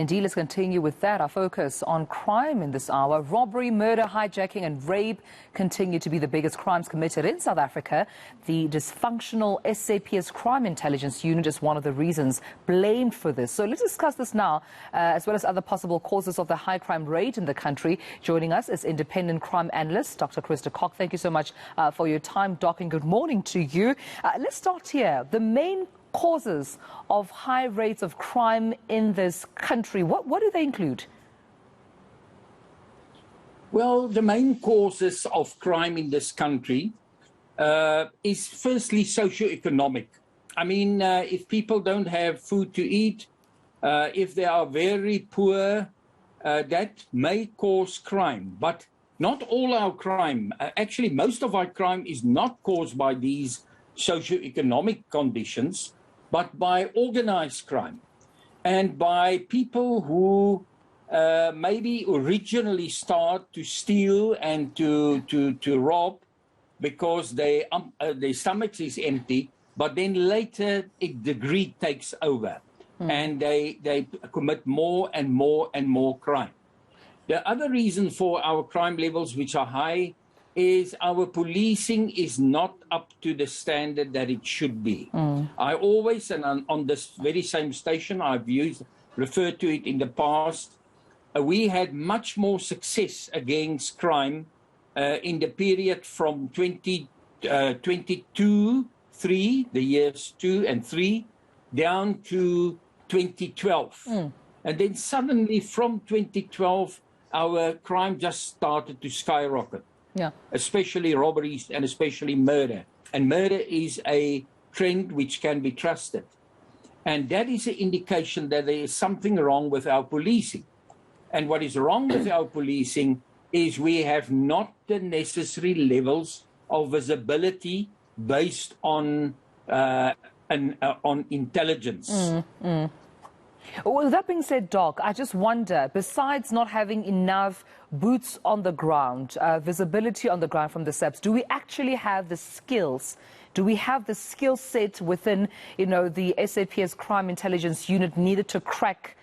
Indeed, let's continue with that. Our focus on crime in this hour. Robbery, murder, hijacking and rape continue to be the biggest crimes committed in South Africa. The dysfunctional SAPS crime intelligence unit is one of the reasons blamed for this. So let's discuss this now, as well as other possible causes of the high crime rate in the country. Joining us is independent crime analyst, Dr. Kock. Thank you so much for your time, Doc, and good morning to you. Let's start here. The main causes of high rates of crime in this country, what do they include? Well, the main causes of crime in this country is firstly socioeconomic. I mean, if people don't have food to eat, if they are very poor, that may cause crime. But not all our crime, actually most of our crime is not caused by these socioeconomic conditions, but by organized crime and by people who maybe originally start to steal and to rob because their stomach is empty, but then later the greed takes over and they commit more and more and more crime. The other reason for our crime levels, which are high, is our policing is not up to the standard that it should be. I always, and on this very same station, I've referred to it in the past, we had much more success against crime in the period from 2022-3, the years 2 and 3, down to 2012. And then suddenly from 2012, our crime just started to skyrocket. Yeah. Especially robberies and especially murder. And murder is a trend which can be trusted. And that is an indication that there is something wrong with our policing. And what is wrong with our policing is we have not the necessary levels of visibility based on intelligence. Well, that being said, Doc, I just wonder, besides not having enough boots on the ground, visibility on the ground from the SAPS, do we actually have the skills? Do we have the skill set within, the SAPS crime intelligence unit needed to crack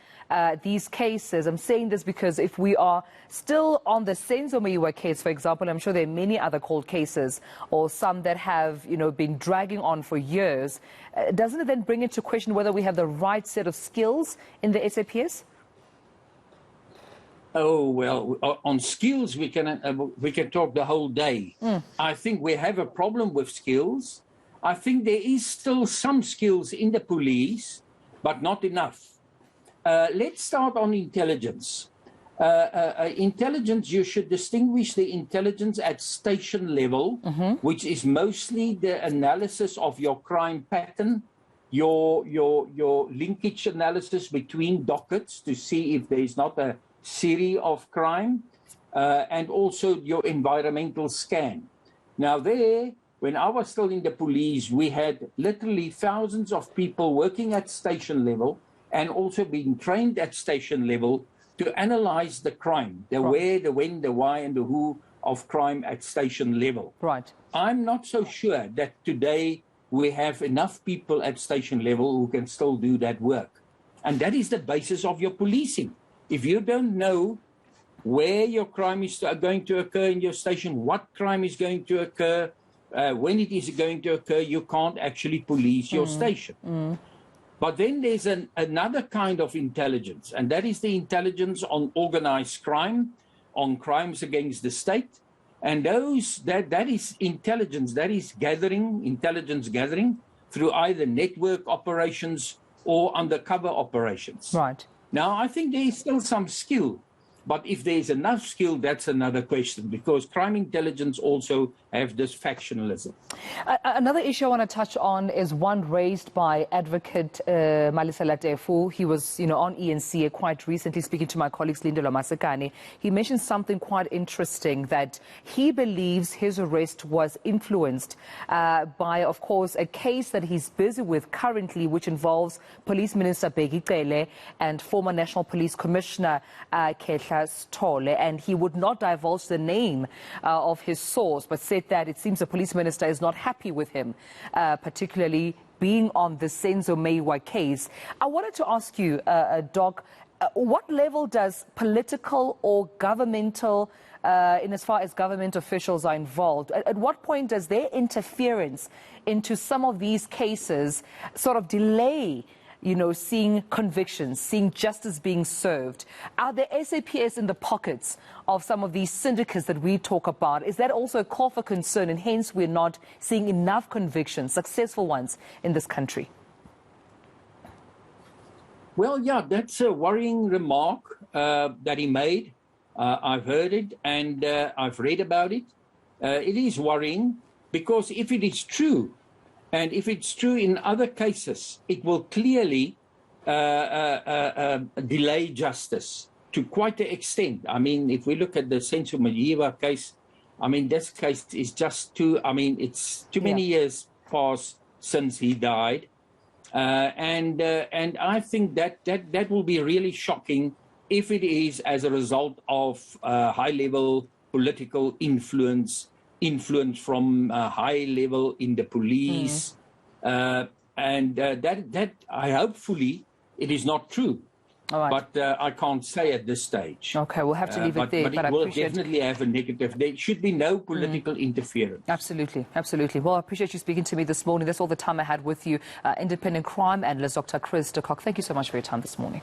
these cases? I'm saying this because if we are still on the Senzo case, for example, I'm sure there are many other cold cases or some that have, been dragging on for years. Doesn't it then bring into question whether we have the right set of skills in the SAPS? Oh, well, on skills, we can talk the whole day. I think we have a problem with skills. I think there is still some skills in the police, but not enough. Let's start on intelligence. Intelligence, you should distinguish the intelligence at station level, which is mostly the analysis of your crime pattern, your linkage analysis between dockets to see if there is not a series of crime, and also your environmental scan. Now there, when I was still in the police, we had literally thousands of people working at station level and also being trained at station level to analyze the crime, the where, the when, the why, and the who of crime at station level. Right. I'm not so sure that today we have enough people at station level who can still do that work. And that is the basis of your policing. If you don't know where your crime is going to occur in your station, what crime is going to occur, when it is going to occur, you can't actually police your station. But then there's another kind of intelligence, and that is the intelligence on organized crime, on crimes against the state. And that is intelligence, that is intelligence gathering through either network operations or undercover operations. Right. Now, I think there is still some skill, but if there is enough skill, that's another question, because crime intelligence also have this factionalism. Another issue I want to touch on is one raised by Advocate Malisela Tefu. He was, on eNCA quite recently speaking to my colleagues Lindelo Masekane. He mentioned something quite interesting, that he believes his arrest was influenced by, of course, a case that he's busy with currently, which involves Police Minister Bheki Cele and former National Police Commissioner Kehla Stole. And he would not divulge the name of his source, but said that it seems the police minister is not happy with him, particularly being on the Senzo Meyiwa case. I wanted to ask you, Doc, What level does political or governmental, in as far as government officials are involved, at what point does their interference into some of these cases sort of delay, seeing convictions, seeing justice being served? Are there SAPS in the pockets of some of these syndicates that we talk about? Is that also a call for concern, and hence we're not seeing enough convictions, successful ones, in this country? Well, yeah, that's a worrying remark that he made. I've heard it and I've read about it. It is worrying because if it is true, and if it's true in other cases, it will clearly delay justice to quite an extent. I mean, if we look at the Senzo Madiba case, I mean, this case is just it's too many years passed since he died. And I think that will be really shocking if it is as a result of high-level political influence from high level in the police, and that hopefully it is not true. All right. But I can't say at this stage. Okay, we'll have to leave it there. But it will definitely have a negative. There should be no political interference. Absolutely, absolutely. Well, I appreciate you speaking to me this morning. That's all the time I had with you. Independent crime analyst Dr. Kock. Thank you so much for your time this morning.